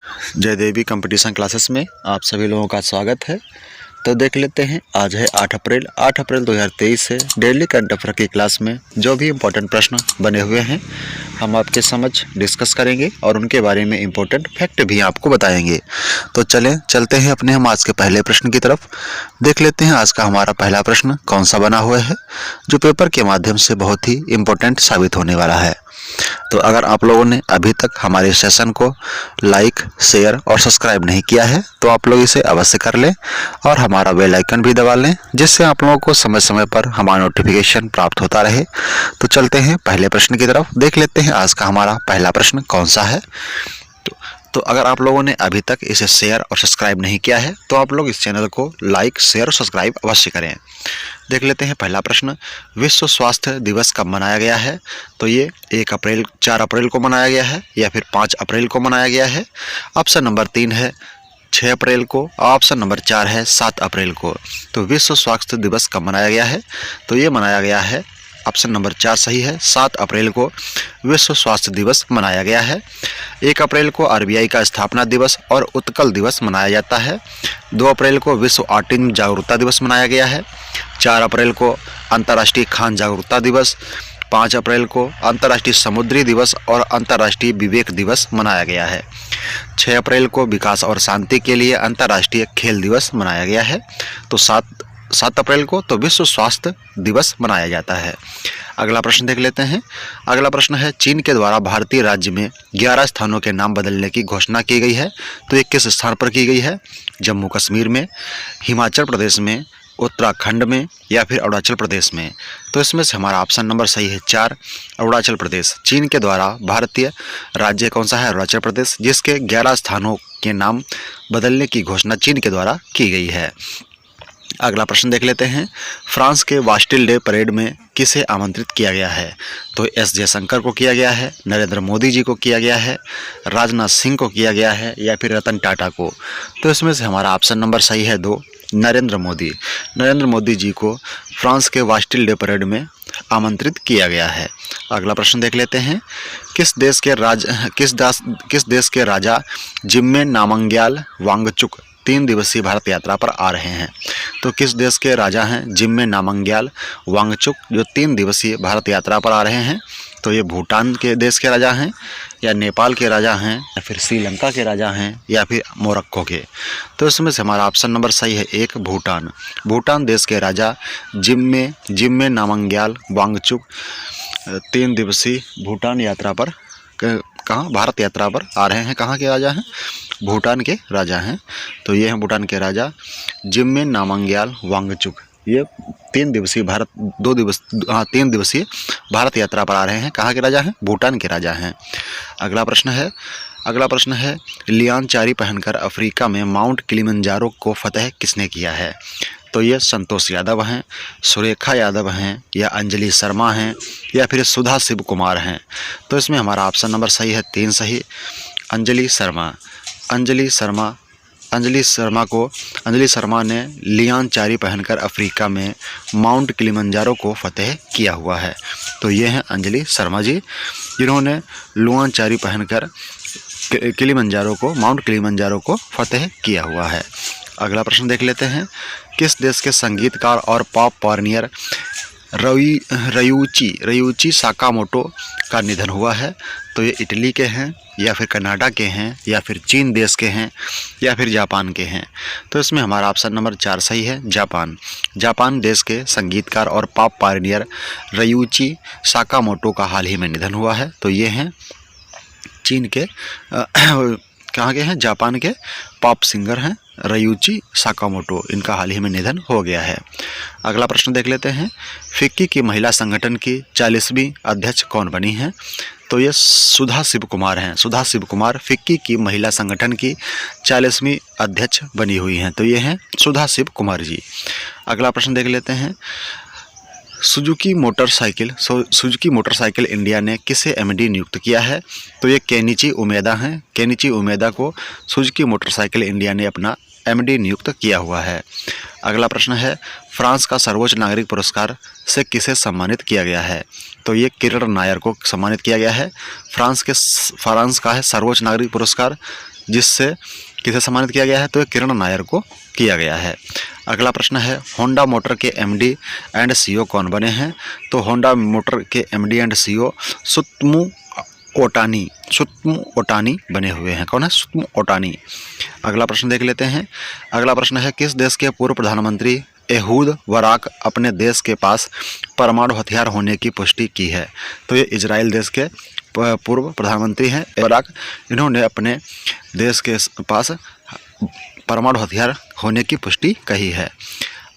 जय देवी competition classes में आप सभी लोगों का स्वागत है। तो देख लेते हैं, आज है 8 अप्रैल 2023 है। डेली करंट अफेयर की क्लास में जो भी इम्पोर्टेंट प्रश्न बने हुए हैं हम आपके समझ डिस्कस करेंगे और उनके बारे में इम्पोर्टेंट फैक्ट भी आपको बताएंगे। तो चलते हैं अपने हम आज के पहले प्रश्न की तरफ। देख लेते हैं आज का हमारा पहला प्रश्न कौन सा बना हुआ है, जो पेपर के माध्यम से बहुत ही इम्पोर्टेंट साबित होने वाला है। तो अगर आप लोगों ने अभी तक हमारे सेशन को लाइक, शेयर और सब्सक्राइब नहीं किया है तो आप लोग इसे अवश्य कर लें और हमारा बेल आइकन भी दबा लें, जिससे आप लोगों को समय समय पर हमारा नोटिफिकेशन प्राप्त होता रहे। तो चलते हैं पहले प्रश्न की तरफ। देख लेते हैं आज का हमारा पहला प्रश्न कौन सा है। तो अगर आप लोगों ने अभी तक इसे शेयर और सब्सक्राइब नहीं किया है तो आप लोग इस चैनल को लाइक, शेयर और सब्सक्राइब अवश्य करें। देख लेते हैं पहला प्रश्न, विश्व स्वास्थ्य दिवस कब मनाया गया है। तो ये 4 अप्रैल को मनाया गया है या फिर 5 अप्रैल को मनाया गया है। ऑप्शन नंबर 3 है 6 अप्रैल को, ऑप्शन नंबर 4 है 7 अप्रैल को। तो विश्व स्वास्थ्य दिवस कब मनाया गया है, तो ये मनाया गया है, ऑप्शन नंबर 4 सही है, 7 अप्रैल को विश्व स्वास्थ्य दिवस मनाया गया है। 1 अप्रैल को आरबीआई का स्थापना दिवस और उत्कल दिवस मनाया जाता है। 2 अप्रैल को विश्व ऑटिज्म जागरूकता दिवस मनाया गया है। 4 अप्रैल को अंतर्राष्ट्रीय खान जागरूकता दिवस। 5 अप्रैल को अंतर्राष्ट्रीय समुद्री दिवस और अंतर्राष्ट्रीय विवेक दिवस मनाया गया है। 6 अप्रैल को विकास और शांति के लिए अंतर्राष्ट्रीय खेल दिवस मनाया गया है। तो 7 अप्रैल को तो विश्व स्वास्थ्य दिवस मनाया जाता है। अगला प्रश्न देख लेते हैं। अगला प्रश्न है, चीन के द्वारा भारतीय राज्य में 11 स्थानों के नाम बदलने की घोषणा की गई है। तो ये किस स्थान पर की गई है, जम्मू कश्मीर में, हिमाचल प्रदेश में, उत्तराखंड में या फिर अरुणाचल प्रदेश में। तो इसमें से हमारा ऑप्शन नंबर सही है 4, अरुणाचल प्रदेश। चीन के द्वारा भारतीय राज्य कौन सा है, अरुणाचल प्रदेश, जिसके 11 स्थानों के नाम बदलने की घोषणा चीन के द्वारा की गई है। अगला प्रश्न देख लेते हैं, फ्रांस के बास्टिल डे परेड में किसे आमंत्रित किया गया है। तो एस जयशंकर को किया गया है, नरेंद्र मोदी जी को किया गया है, राजनाथ सिंह को किया गया है या फिर रतन टाटा को। तो इसमें से हमारा ऑप्शन नंबर सही है 2, नरेंद्र मोदी जी को फ्रांस के बास्टिल डे परेड में आमंत्रित किया गया है। अगला प्रश्न देख लेते हैं, किस देश के राजा जिम्मे नामग्याल वांगचुक 3 दिवसीय भारत यात्रा पर आ रहे हैं। तो किस देश के राजा हैं जिम्मे नामग्याल वांगचुक, जो 3 दिवसीय भारत यात्रा पर आ रहे हैं। तो ये भूटान के देश के राजा हैं या नेपाल के राजा हैं या फिर श्रीलंका के राजा हैं या फिर मोरक्को के। तो इसमें से हमारा ऑप्शन नंबर सही है 1, भूटान देश के राजा जिम्मे नामग्याल वांगचुक 3 दिवसीय भूटान यात्रा पर कहाँ भारत यात्रा पर आ रहे हैं। कहाँ के राजा हैं, भूटान के राजा हैं। तो ये हैं भूटान के राजा जिम्मे नामग्याल वांगचुक। ये 3 दिवसीय भारत यात्रा पर आ रहे हैं। कहाँ के राजा हैं, भूटान के राजा हैं। अगला प्रश्न है, लियान चारी पहनकर अफ्रीका में माउंट किलिमंजारो को फतह किसने किया है। तो ये संतोष यादव हैं, सुरेखा यादव हैं या अंजलि शर्मा हैं या फिर सुधा शिव कुमार हैं। तो इसमें हमारा ऑप्शन नंबर सही है 3 सही, अंजलि शर्मा ने लियान चारी पहनकर अफ्रीका में माउंट किलिमंजारो को फतह किया हुआ है। तो ये हैं अंजलि शर्मा जी, जिन्होंने लियान चारी पहनकर माउंट किलिमंजारो को फतह किया हुआ है। अगला प्रश्न देख लेते हैं, किस देश के संगीतकार और पॉप पायनियर रयूची साकामोटो का निधन हुआ है। तो ये इटली के हैं या फिर कनाडा के हैं या फिर चीन देश के हैं या फिर जापान के हैं। तो इसमें हमारा ऑप्शन नंबर 4 सही है, जापान देश के संगीतकार और पॉप पायनियर रयूची साकामोटो का हाल ही में निधन हुआ है। तो ये हैं चीन के कहाँ के हैं, जापान के पॉप सिंगर हैं रयूची साकामोटो, इनका हाल ही में निधन हो गया है। अगला प्रश्न देख लेते हैं, फिक्की की महिला संगठन की 40वीं अध्यक्ष कौन बनी हैं। तो ये सुधा शिव कुमार हैं। सुधा शिव कुमार फिक्की की महिला संगठन की 40वीं अध्यक्ष बनी हुई हैं। तो ये हैं सुधा शिव कुमार जी। अगला प्रश्न देख लेते हैं, सुजुकी मोटरसाइकिल इंडिया ने किसे एमडी नियुक्त किया है। तो ये केनिची उमेदा हैं। केनिची उमेदा को सुजुकी मोटरसाइकिल इंडिया ने अपना एमडी नियुक्त किया हुआ है। अगला प्रश्न है, फ्रांस का सर्वोच्च नागरिक पुरस्कार से किसे सम्मानित किया गया है। तो ये किरण नायर को सम्मानित किया गया है। फ्रांस का है सर्वोच्च नागरिक पुरस्कार जिससे किसे सम्मानित किया गया है, तो ये किरण नायर को किया गया है। अगला प्रश्न है होंडा मोटर के एमडी एंड सीईओ कौन बने हैं, तो होंडा मोटर के एमडी एंड सीईओ सुत्सुमो ओटानी बने हुए हैं। कौन है? सुत्सुमो ओटानी। अगला प्रश्न देख लेते हैं। अगला प्रश्न है किस देश के पूर्व प्रधानमंत्री एहूद बाराक अपने देश के पास परमाणु हथियार होने की पुष्टि की है, तो ये इजराइल देश के पूर्व प्रधानमंत्री हैं बाराक। इन्होंने अपने देश के पास परमाणु हथियार होने की पुष्टि कही है।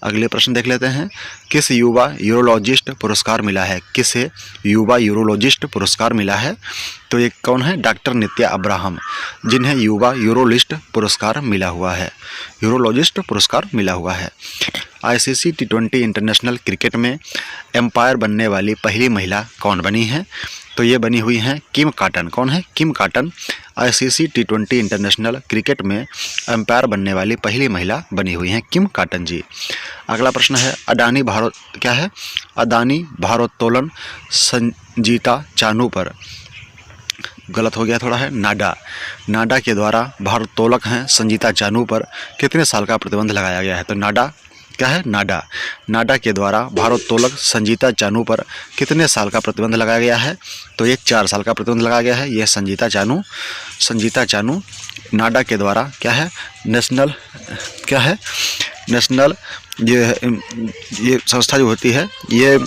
अगले प्रश्न देख लेते हैं। किस युवा यूरोलॉजिस्ट पुरस्कार मिला है, किसे युवा यूरोलॉजिस्ट पुरस्कार मिला है, तो ये कौन है? डॉक्टर नित्या अब्राहम, जिन्हें युवा यूरोलिस्ट पुरस्कार मिला हुआ है, यूरोलॉजिस्ट पुरस्कार मिला हुआ है। आईसीसी T20 इंटरनेशनल क्रिकेट में एम्पायर बनने वाली पहली महिला कौन बनी है, तो ये बनी हुई हैं किम काटन। कौन है? Kim Cotton ICC T20 international cricket में एम्पायर बनने वाली पहली महिला बनी हुई हैं किम काटन जी। अगला प्रश्न है अडानी भारोत्तोलन संजीता चानू पर, गलत हो गया थोड़ा है, नाडा के द्वारा भारोत्तोलक हैं संजीता चानू पर कितने साल का प्रतिबंध लगाया गया है, तो नाडा के द्वारा भारोत्तोलक संजीता चानू पर कितने साल का प्रतिबंध लगाया गया है, तो ये 4 साल का प्रतिबंध लगाया गया है। ये संजीता चानू नाडा के द्वारा नेशनल ये संस्था जो होती है ये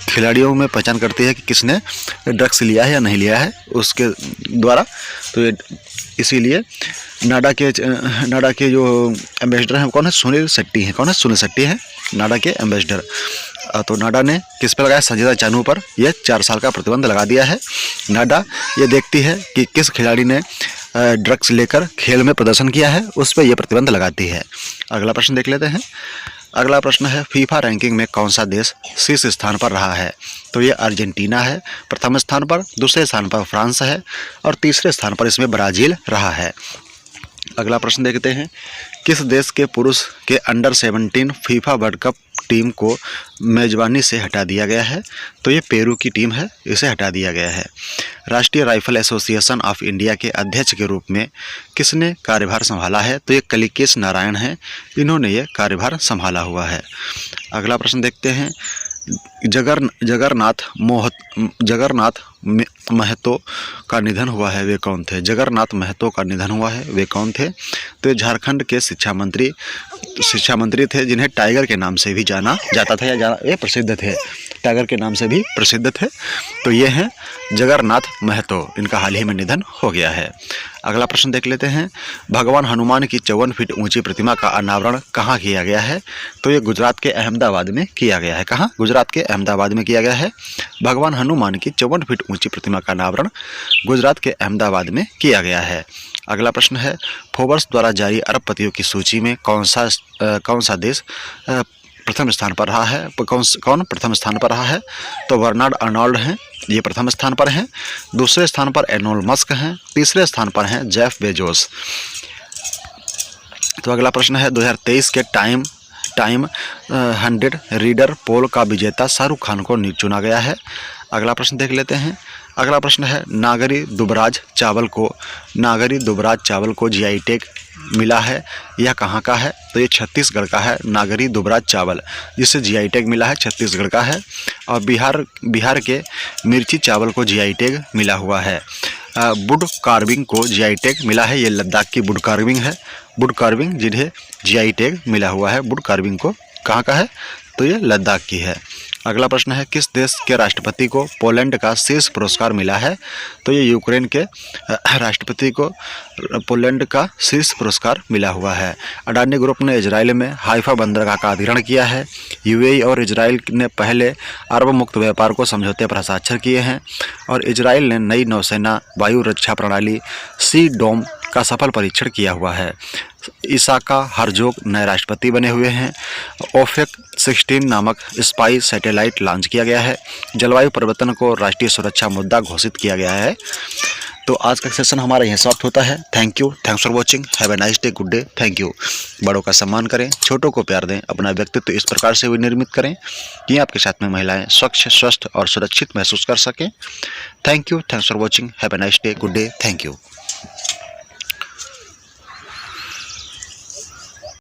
खिलाड़ियों में पहचान करती है कि किसने ड्रग्स लिया है या नहीं लिया है उसके द्वारा, तो ये इसीलिए नाडा के जो एम्बेसडर हैं कौन है? सुनील शेट्टी हैं। कौन है? सुनील शेट्टी हैं नाडा के एम्बेसडर। तो नाडा ने किस पर लगाया? संजीता चानू पर यह 4 साल का प्रतिबंध लगा दिया है। नाडा ये देखती है कि किस खिलाड़ी ने ड्रग्स लेकर खेल में प्रदर्शन किया है, उस पर यह प्रतिबंध लगाती है। अगला प्रश्न देख लेते हैं। अगला प्रश्न है फीफा रैंकिंग में कौन सा देश शीर्ष स्थान पर रहा है, तो ये अर्जेंटीना है प्रथम स्थान पर, दूसरे स्थान पर फ्रांस है और तीसरे स्थान पर इसमें ब्राज़ील रहा है। अगला प्रश्न देखते हैं। किस देश के पुरुष के under 17 FIFA world cup team को मेजबानी से हटा दिया गया है, तो ये पेरू की टीम है, इसे हटा दिया गया है। राष्ट्रीय राइफल एसोसिएशन ऑफ इंडिया के अध्यक्ष के रूप में किसने कार्यभार संभाला है, तो ये कलिकेश नारायण हैं, इन्होंने ये कार्यभार संभाला हुआ है। अगला प्रश्न देखते हैं। जगन्नाथ महतो का निधन हुआ है, वे कौन थे? जगन्नाथ महतो का निधन हुआ है, वे कौन थे? तो ये झारखंड के शिक्षा मंत्री थे, जिन्हें टाइगर के नाम से भी जाना जाता था ये प्रसिद्ध थे, टाइगर के नाम से भी प्रसिद्ध थे। तो ये हैं जगन्नाथ महतो, इनका हाल ही में निधन हो गया है। अगला प्रश्न देख लेते हैं। भगवान हनुमान की 54 फीट ऊंची प्रतिमा का अनावरण कहाँ किया गया है, तो ये गुजरात के अहमदाबाद में किया गया है। कहाँ? गुजरात के अहमदाबाद में किया गया है। भगवान हनुमान की 54 फीट ऊंची प्रतिमा का अनावरण गुजरात के अहमदाबाद में किया गया है। अगला प्रश्न है। फोर्ब्स द्वारा जारी अरबपतियों की सूची में कौन सा देश प्रथम स्थान पर रहा है, कौन प्रथम स्थान पर रहा है, तो बर्नार्ड अर्नोल्ड हैं, ये प्रथम स्थान पर हैं। दूसरे स्थान पर एलोन मस्क हैं। तीसरे स्थान पर हैं जेफ बेजोस। तो अगला प्रश्न है 2023 के टाइम 100 रीडर पोल का विजेता शाहरुख खान को चुना गया है। अगला प्रश्न देख लेते हैं। अगला प्रश्न है नागरी दुबराज चावल को जीआई टैग मिला है, यह कहाँ का है, तो ये छत्तीसगढ़ का है। नागरी दुबराज चावल जिसे जीआई टैग मिला है छत्तीसगढ़ का है। और बिहार के मिर्ची चावल को जीआई टैग मिला हुआ है। वुड कार्विंग को जीआई टैग मिला है, ये लद्दाख की वुड कार्विंग है। वुड कार्विंग जिन्हें जीआई टैग मिला हुआ है, वुड कार्विंग को कहाँ का है, तो ये लद्दाख की है। अगला प्रश्न है किस देश के राष्ट्रपति को पोलैंड का शीर्ष पुरस्कार मिला है, तो ये यूक्रेन के राष्ट्रपति को पोलैंड का शीर्ष पुरस्कार मिला हुआ है। अडानी ग्रुप ने इजराइल में हाइफा बंदरगाह का अधिग्रहण किया है। यूएई और इजराइल ने पहले अरब मुक्त व्यापार को समझौते पर हस्ताक्षर किए हैं। और इजराइल ने नई नौसेना वायु रक्षा प्रणाली सी डोम का सफल परीक्षण किया हुआ है। इसाका हरजोग नए राष्ट्रपति बने हुए हैं। ओफेक 16 नामक स्पाई सैटेलाइट लॉन्च किया गया है। जलवायु परिवर्तन को राष्ट्रीय सुरक्षा मुद्दा घोषित किया गया है। तो आज का सेशन हमारा यहीं समाप्त होता है। Thanks for watching. Have a nice day, good day, thank you. बड़ों का सम्मान करें, छोटों को प्यार दें, अपना व्यक्तित्व इस प्रकार से विनिर्मित करें कि आपके साथ में महिलाएं स्वच्छ, स्वस्थ और सुरक्षित महसूस कर सकें। Thanks for watching. Have a nice day, good day, thank you.